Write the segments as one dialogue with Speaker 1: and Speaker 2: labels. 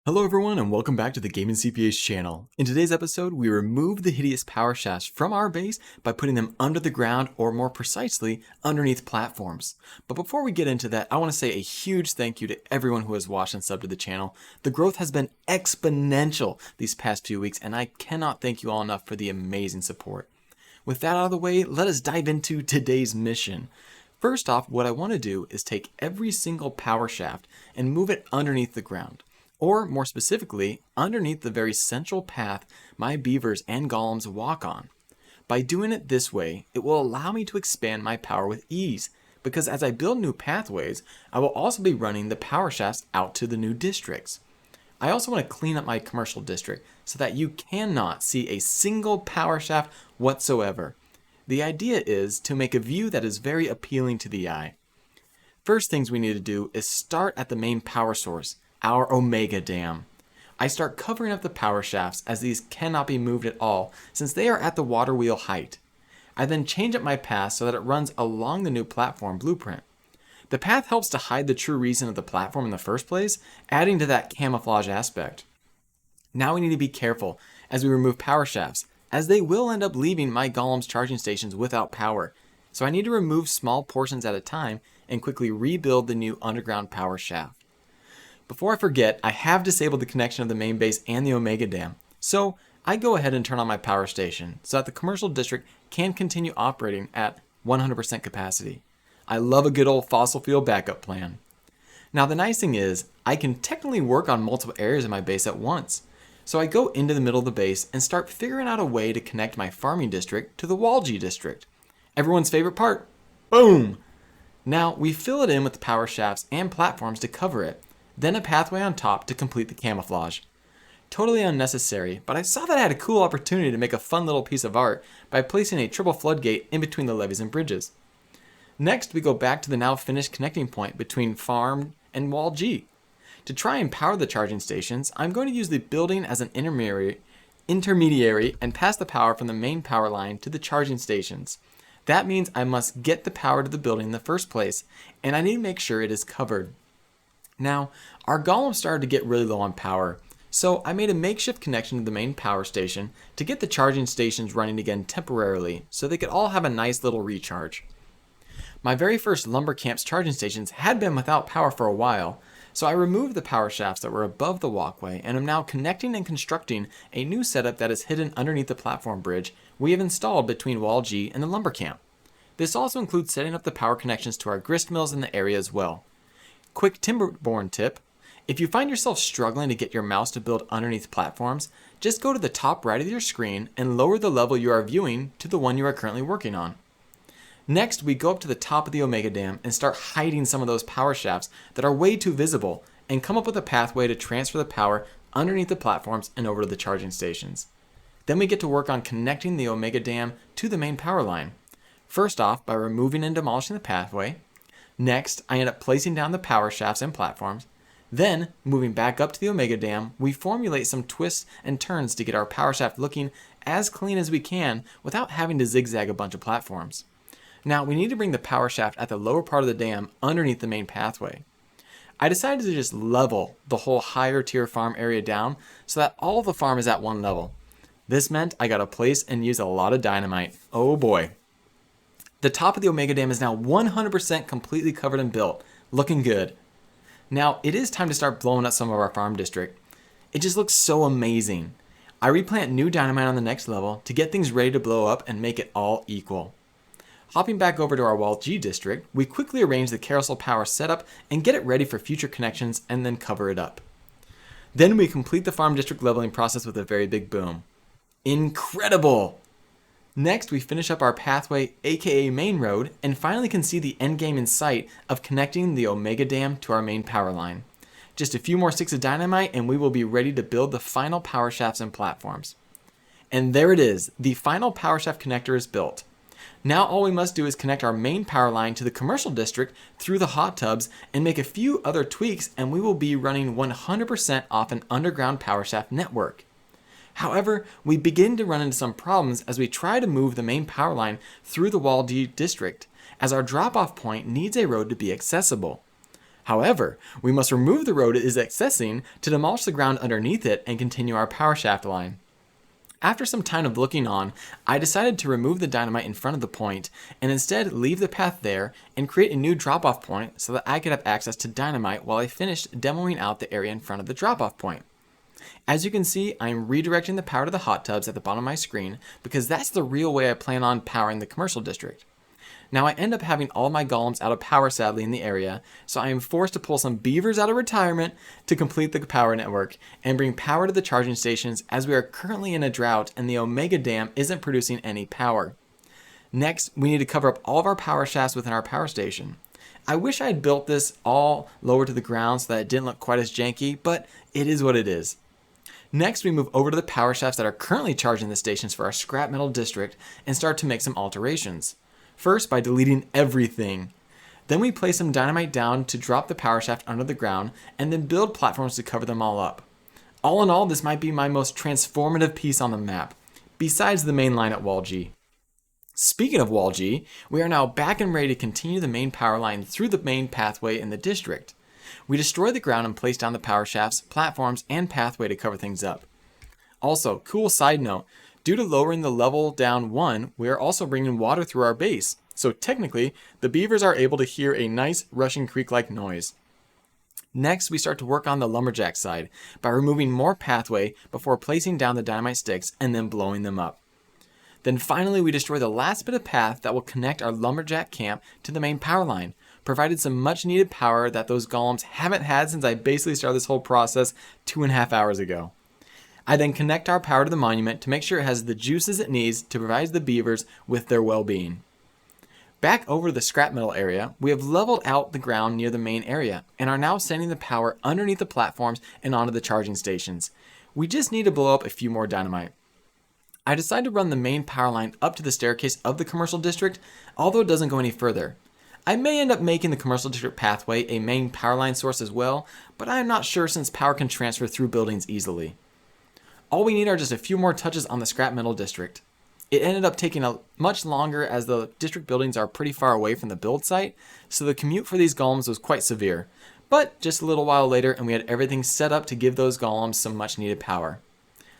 Speaker 1: Hello everyone and welcome back to the Gaming CPA's channel. In today's episode, we remove the hideous power shafts from our base by putting them under the ground, or more precisely, underneath platforms. But before we get into that, I want to say a huge thank you to everyone who has watched and subbed to the channel. The growth has been exponential these past few weeks, and I cannot thank you all enough for the amazing support. With that out of the way, let us dive into today's mission. First off, what I want to do is take every single power shaft and move it underneath the ground. Or more specifically, underneath the very central path my beavers and golems walk on. By doing it this way, it will allow me to expand my power with ease, because as I build new pathways, I will also be running the power shafts out to the new districts. I also want to clean up my commercial district so that you cannot see a single power shaft whatsoever. The idea is to make a view that is very appealing to the eye. First things we need to do is start at the main power source, our Omega Dam. I start covering up the power shafts as these cannot be moved at all since they are at the water wheel height. I then change up my path so that it runs along the new platform blueprint. The path helps to hide the true reason of the platform in the first place, adding to that camouflage aspect. Now we need to be careful as we remove power shafts, as they will end up leaving my golems charging stations without power. So I need to remove small portions at a time and quickly rebuild the new underground power shaft. Before I forget, I have disabled the connection of the main base and the Omega Dam, so I go ahead and turn on my power station so that the commercial district can continue operating at 100% capacity. I love a good old fossil fuel backup plan. Now the nice thing is, I can technically work on multiple areas of my base at once. So I go into the middle of the base and start figuring out a way to connect my farming district to the Walgi district. Everyone's favorite part, boom! Now we fill it in with the power shafts and platforms to cover it, then a pathway on top to complete the camouflage. Totally unnecessary, but I saw that I had a cool opportunity to make a fun little piece of art by placing a triple floodgate in between the levees and bridges. Next, we go back to the now finished connecting point between Farm and Wall G. To try and power the charging stations, I'm going to use the building as an intermediary and pass the power from the main power line to the charging stations. That means I must get the power to the building in the first place, and I need to make sure it is covered. Now, our golem started to get really low on power, so I made a makeshift connection to the main power station to get the charging stations running again temporarily so they could all have a nice little recharge. My very first lumber camp's charging stations had been without power for a while, so I removed the power shafts that were above the walkway and am now connecting and constructing a new setup that is hidden underneath the platform bridge we have installed between Wall G and the lumber camp. This also includes setting up the power connections to our grist mills in the area as well. Quick Timberborn tip: if you find yourself struggling to get your mouse to build underneath platforms, just go to the top right of your screen and lower the level you are viewing to the one you are currently working on. Next, we go up to the top of the Omega Dam and start hiding some of those power shafts that are way too visible and come up with a pathway to transfer the power underneath the platforms and over to the charging stations. Then we get to work on connecting the Omega Dam to the main power line. First off, by removing and demolishing the pathway. Next, I end up placing down the power shafts and platforms. Then, moving back up to the Omega Dam, we formulate some twists and turns to get our power shaft looking as clean as we can without having to zigzag a bunch of platforms. Now, we need to bring the power shaft at the lower part of the dam underneath the main pathway. I decided to just level the whole higher tier farm area down so that all of the farm is at one level. This meant I got to place and use a lot of dynamite. Oh boy. The top of the Omega Dam is now 100% completely covered and built, looking good. Now, it is time to start blowing up some of our farm district. It just looks so amazing. I replant new dynamite on the next level to get things ready to blow up and make it all equal. Hopping back over to our Wall G district, we quickly arrange the carousel power setup and get it ready for future connections and then cover it up. Then we complete the farm district leveling process with a very big boom. Incredible! Next, we finish up our pathway, aka main road, and finally can see the end game in sight of connecting the Omega Dam to our main power line. Just a few more sticks of dynamite and we will be ready to build the final power shafts and platforms. And there it is, the final power shaft connector is built. Now all we must do is connect our main power line to the commercial district through the hot tubs and make a few other tweaks, and we will be running 100% off an underground power shaft network. However, we begin to run into some problems as we try to move the main power line through the Wall D district, as our drop-off point needs a road to be accessible. However, we must remove the road it is accessing to demolish the ground underneath it and continue our power shaft line. After some time of looking on, I decided to remove the dynamite in front of the point and instead leave the path there and create a new drop-off point so that I could have access to dynamite while I finished demoing out the area in front of the drop-off point. As you can see, I am redirecting the power to the hot tubs at the bottom of my screen because that's the real way I plan on powering the commercial district. Now I end up having all my golems out of power sadly in the area, so I am forced to pull some beavers out of retirement to complete the power network and bring power to the charging stations as we are currently in a drought and the Omega Dam isn't producing any power. Next, we need to cover up all of our power shafts within our power station. I wish I had built this all lower to the ground so that it didn't look quite as janky, but it is what it is. Next, we move over to the power shafts that are currently charging the stations for our scrap metal district and start to make some alterations. First, by deleting everything. Then we place some dynamite down to drop the power shaft under the ground and then build platforms to cover them all up. All in all, this might be my most transformative piece on the map, besides the main line at Wall G. Speaking of Wall G, we are now back and ready to continue the main power line through the main pathway in the district. We destroy the ground and place down the power shafts, platforms, and pathway to cover things up. Also, cool side note, due to lowering the level down 1, we are also bringing water through our base, so technically, the beavers are able to hear a nice rushing creek-like noise. Next, we start to work on the lumberjack side by removing more pathway before placing down the dynamite sticks and then blowing them up. Then finally, we destroy the last bit of path that will connect our lumberjack camp to the main power line, provided some much needed power that those golems haven't had since I basically started this whole process 2.5 hours ago. I then connect our power to the monument to make sure it has the juices it needs to provide the beavers with their well-being. Back over to the scrap metal area, we have leveled out the ground near the main area and are now sending the power underneath the platforms and onto the charging stations. We just need to blow up a few more dynamite. I decided to run the main power line up to the staircase of the commercial district, although it doesn't go any further. I may end up making the commercial district pathway a main power line source as well, but I am not sure since power can transfer through buildings easily. All we need are just a few more touches on the scrap metal district. It ended up taking much longer as the district buildings are pretty far away from the build site, so the commute for these golems was quite severe. But just a little while later and we had everything set up to give those golems some much needed power.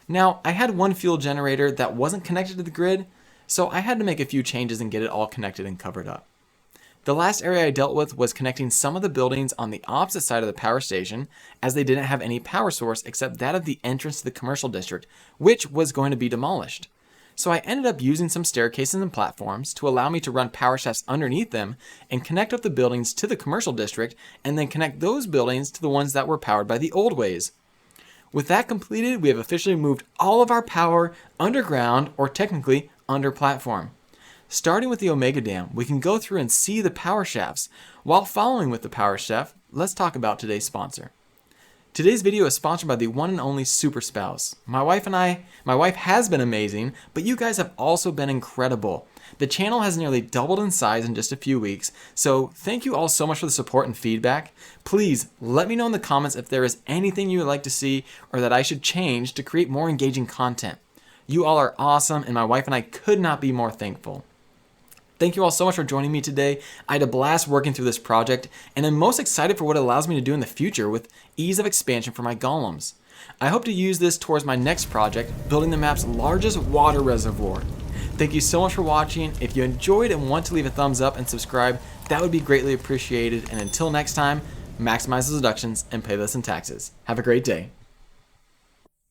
Speaker 1: Now, I had one fuel generator that wasn't connected to the grid, so I had to make a few changes and get it all connected and covered up. The last area I dealt with was connecting some of the buildings on the opposite side of the power station, as they didn't have any power source except that of the entrance to the commercial district, which was going to be demolished. So I ended up using some staircases and platforms to allow me to run power shafts underneath them and connect up the buildings to the commercial district and then connect those buildings to the ones that were powered by the old ways. With that completed, we have officially moved all of our power underground, or technically under platform. Starting with the Omega Dam, we can go through and see the power shafts. While following with the power shaft, let's talk about today's sponsor. Today's video is sponsored by the one and only Super Spouse. My wife has been amazing, but you guys have also been incredible. The channel has nearly doubled in size in just a few weeks, so thank you all so much for the support and feedback. Please let me know in the comments if there is anything you would like to see or that I should change to create more engaging content. You all are awesome, and my wife and I could not be more thankful. Thank you all so much for joining me today. I had a blast working through this project, and I'm most excited for what it allows me to do in the future with ease of expansion for my golems. I hope to use this towards my next project, building the map's largest water reservoir. Thank you so much for watching. If you enjoyed and want to leave a thumbs up and subscribe, that would be greatly appreciated. And until next time, maximize those deductions and pay less in taxes. Have a great day.